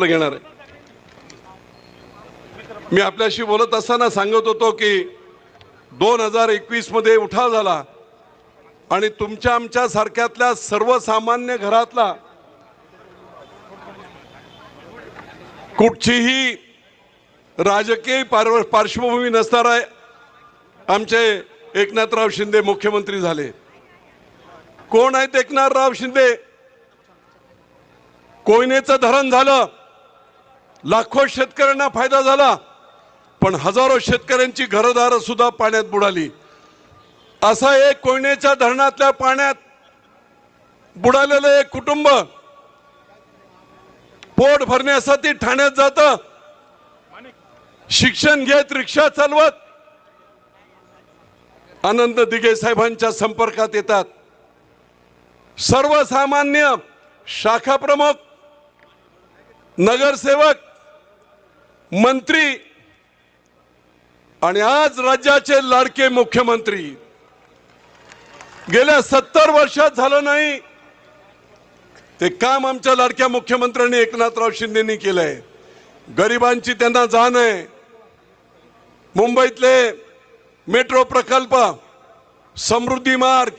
घेणार आहे। मी आपल्याशी बोलत असताना सांगत होतो की 2021 मध्ये उठाव झाला आणि तुमच्या आमच्या सारख्यातल्या सर्वसामान्य घरातला कुठचीही राजकीय पार्श्वभूमी नसणारा आमचे एकनाथराव शिंदे मुख्यमंत्री झाले। कोण आहेत एकनाथराव शिंदे? कोयनेचं धरण झालं, लाखो शेतकऱ्यांना फायदा झाला, पण हजारो शेतकऱ्यांची घरदार सुद्धा पाण्यात बुडाली। असं एक कोयनेच्या धरणातल्या पाण्यात बुडालेलं एक कुटुंब पोट भरण्यासाठी ठाण्यात जातं, शिक्षण घेत रिक्षा चालवत आनंद दिघे साहेबांच्या संपर्कात येतात। सर्वसामान्य शाखा प्रमुख, नगरसेवक, मंत्री आणि आज राज्याचे लाडके मुख्यमंत्री गेल्या 70 वर्षात झालं नाही ते काम आमच्या लाडक्या मुख्यमंत्र्यांनी एकनाथराव शिंदेंनी केलंय। गरिबांची त्यांना जाण आहे। मुंबईतले मेट्रो प्रकल्प, समृद्धी मार्ग,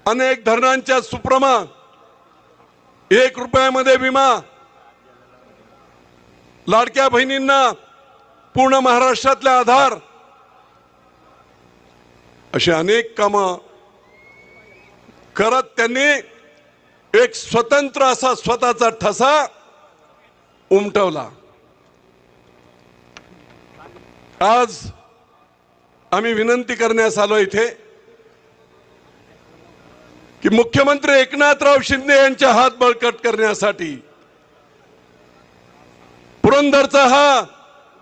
अनेक धरणांच्या सुप्रमा, 1 रुपयामध्ये विमा, लाडक्या बहिणींना पूर्ण महाराष्ट्रातले आधार, अशी अनेक कामं करत त्यांनी एक स्वतंत्र असा स्वतःचा ठसा उमटवला। आज आम्ही विनंती करण्यास आलो इथे की मुख्यमंत्री एकनाथराव शिंदे यांचे हात बळकट करण्यासाठी पुरंदरचा हा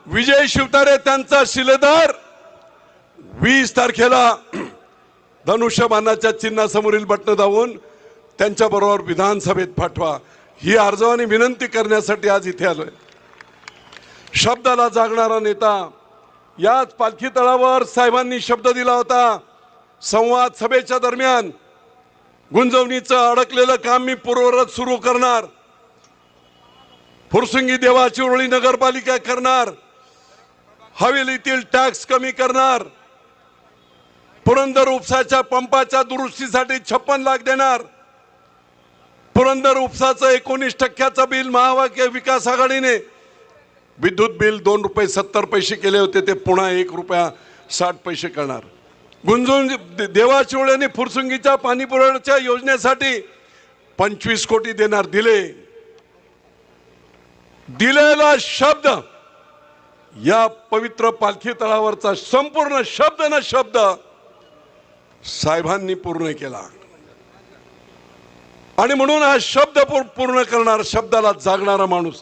विजय शिवतारे त्यांचा शिलेदार 20 तारखेला धनुष्यबाणाच्या चिन्हासमोरील बटन दाबून त्यांच्या बरोबर विधानसभेत पाठवा, ही अर्जवानी विनंती करण्यासाठी आज इथे आलोय। शब्दाला जागणारा नेता, याच पालखी तळावर साहेबांनी शब्द दिला होता, संवाद सभेच्या दरम्यान गुंजवणीचं अडकलेलं काम मी पूर्ववत सुरू करणार, फुरसुंगी देवाची उरळी नगरपालिका करणार, हवेलीतील टॅक्स कमी करणार, पुरंदर उपसाच्या पंपाच्या दुरुस्तीसाठी 56 लाख देणार, पुरंदर उपसाचं 19% बिल महाविकास आघाडीने, विद्युत बिल 2 रुपये 70 पैसे केले होते ते पुन्हा 1 रुपया 60 पैसे करणार, गुंजून देवाचिवळ्याने फुरसुंगीच्या पाणी पुरवठ्याच्या योजनेसाठी 25 कोटी देणार। दिलेला शब्द या पवित्र पालखी तळावरचा संपूर्ण शब्द न शब्द साहेबांनी पूर्ण केला आणि म्हणून हा शब्द पूर्ण करणार, शब्दाला जागणारा माणूस,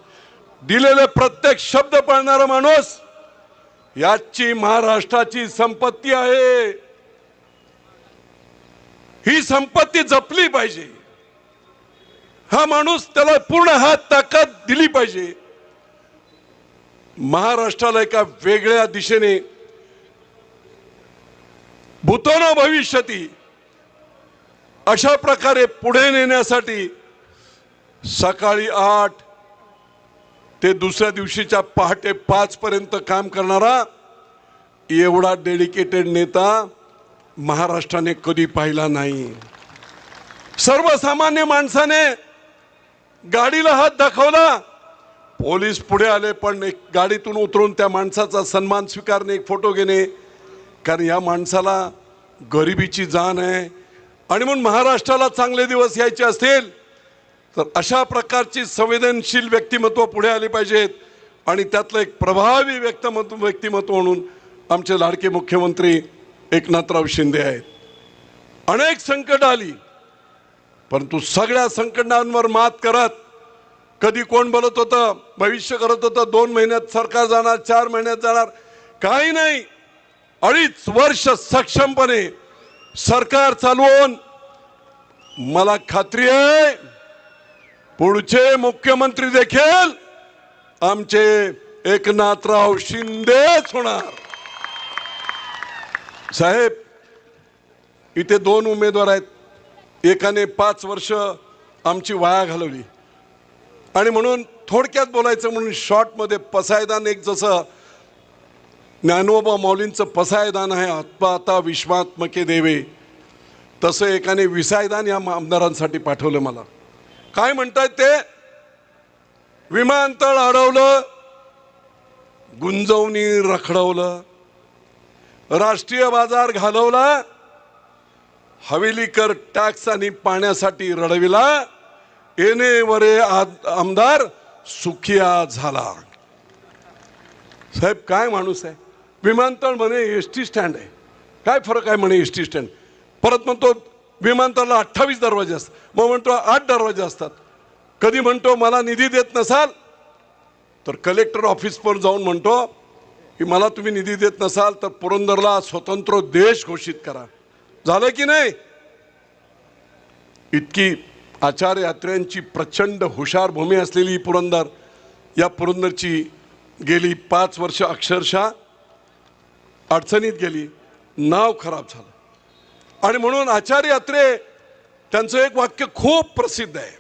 दिलेले प्रत्येक शब्द पाळणारा माणूस, याची महाराष्ट्राची संपत्ती आहे। ही संपत्ती जपली पाहिजे। हा माणूस, त्याला पूर्ण हात ताकद दिली पाहिजे। महाराष्ट्राला एका वेगळ्या दिशेने भूतो न भविष्यती अशा प्रकारे पुढे नेण्यासाठी सकाळी 8 ते दुसऱ्या दिवशीच्या पहाटे 5 पर्यंत काम करणारा एवढा डेडिकेटेड नेता महाराष्ट्राने कधी पाहिला नाही। सर्वसामान्य माणसाने गाडीला हात दाखवला, पोलीस पुढे आले, पण एक गाडीतून उतरून त्या माणसाचा सन्मान स्वीकारणे, एक फोटो घेणे, कारण या माणसाला गरिबीची जाण आहे आणि म्हणून महाराष्ट्राला चांगले दिवस यायचे असतील तर अशा प्रकारची संवेदनशील व्यक्तिमत्व पुढे आले पाहिजेत आणि त्यातलं एक प्रभावी व्यक्तिमत्व म्हणून आमचे लाडके मुख्यमंत्री एकनाथराव शिंदे आहेत। अनेक संकट आली, परंतु सगळ्या संकटांवर मात करत, कधी कोण बोलत होतं, भविष्य करत होतं 2 महिन्यात सरकार जाणार, 4 महिन्यात जाणार, काही नाही, 2.5 वर्ष सक्षमपणे सरकार चालवून मला खात्री आहे पुढचे मुख्यमंत्री देखील आमचे एकनाथराव शिंदेच होणार। साहेब, इथे 2 उमेदवार आहेत, एकाने 5 वर्ष आमची वाया घालवली, आणि म्हणून थोडक्यात बोलायचं म्हणून शॉर्टमध्ये पसायदान एक जसं ज्ञानोबा माऊलींचं पसायदान आहे आत्माता विश्वात्मके देवे, तसं एकाने विसायदान या आमदारांसाठी पाठवलं मला. काय म्हणतात ते? विमानतळ अडवलं, गुंजवणी रखडवलं, राष्ट्रीय बाजार घालवला, हवेलीकर टॅक्स आणि पाण्यासाठी रडविला, येणे वरे आमदार सुखिया झाला. साहेब काय माणूस आहे? विमानतळ म्हणे एसटी स्टँड आहे, काय फरक आहे म्हणे एसटी स्टँड. परत म्हणतो विमानतळाला 28 दरवाजे असतात, मग म्हणतो 8 दरवाजे असतात. कधी म्हणतो मला निधी देत नसाल तर कलेक्टर ऑफिसवर जाऊन म्हणतो की मला तुम्ही निधी देत नसाल तर पुरंदरला स्वतंत्र देश घोषित करा. झालं की नाही? इतकी आचार यात्रेंची प्रचंड हुशार भूमी असलेली पुरंदर, या पुरंदरची गेली 5 वर्ष अक्षरशः अडचणीत गेली, नाव खराब झालं. आणि म्हणून आचार्य अत्रे त्यांचं एक वाक्य खूप प्रसिद्ध आहे.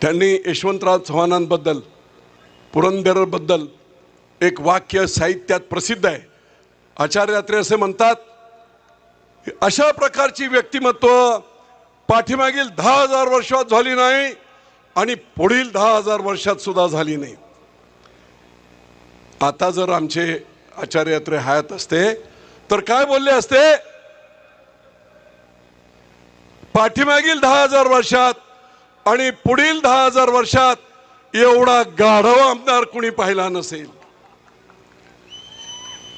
त्यांनी यशवंतराव चव्हाणांबद्दल, पुरंदरबद्दल एक वाक्य साहित्यात प्रसिद्ध आहे. आचार्य अत्रे असे म्हणतात, अशा प्रकारची व्यक्तिमत्व पाठीमागील 10,000 वर्षात झाली नाही आणि पुढील 10,000 वर्षात सुद्धा झाली नाही. आता जर आमचे आचार्य अत्रे हयात असते तर काय बोलले असते? पाठीमागील 10,000 वर्षात आणि पुढील 10,000 वर्षात एवढा गाढव आमदार कुणी पाहिला नसेल.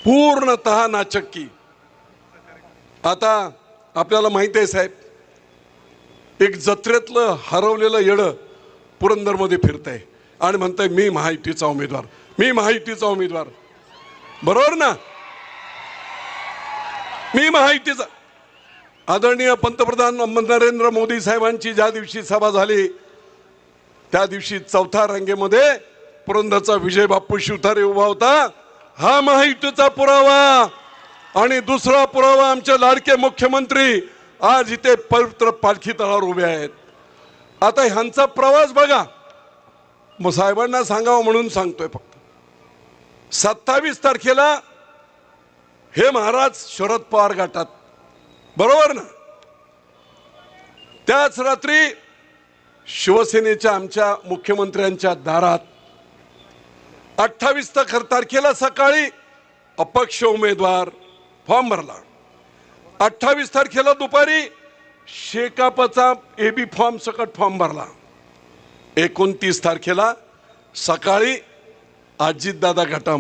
पूर्णतः नाचक्की. आता आपल्याला माहिती आहे साहेब, एक जत्रेतलं हरवलेलं येडं पुरंदरमध्ये फिरतंय आणि म्हणतंय मी महायुतीचा उमेदवार, मी महायुतीचा उमेदवार. बरोबर ना? मी महायुतीचा. आदरणीय पंतप्रधान नरेंद्र मोदी साहेबांची ज्या दिवशी सभा झाली त्या दिवशी चौथ्या रांगेमध्ये पुरंदरचा विजय बापू शिवतारे उभा होता. हा महायुतीचा पुरावा. आणि दुसरा पुरावा आमचे लाडके मुख्यमंत्री आज इथे पवित्र पालखी तळावर उभे आहेत. आता ह्यांचा प्रवास बघा. मग साहेबांना सांगावं म्हणून सांगतोय फक्त. 27 तारखेला हे महाराज शरद पवार घाटात, बरोबर ना? त्याच रात्री शिवसेनेच्या आमच्या मुख्यमंत्र्यांच्या दारात 28 तारखेला सकाळी अपक्ष उमेदवार फॉर्म भरला. 28 तारखेला दुपारी शेकापचा एबी फॉर्म सकट फॉर्म भरला. 29 तारखेला सकाळी अजितदादा गटामध्ये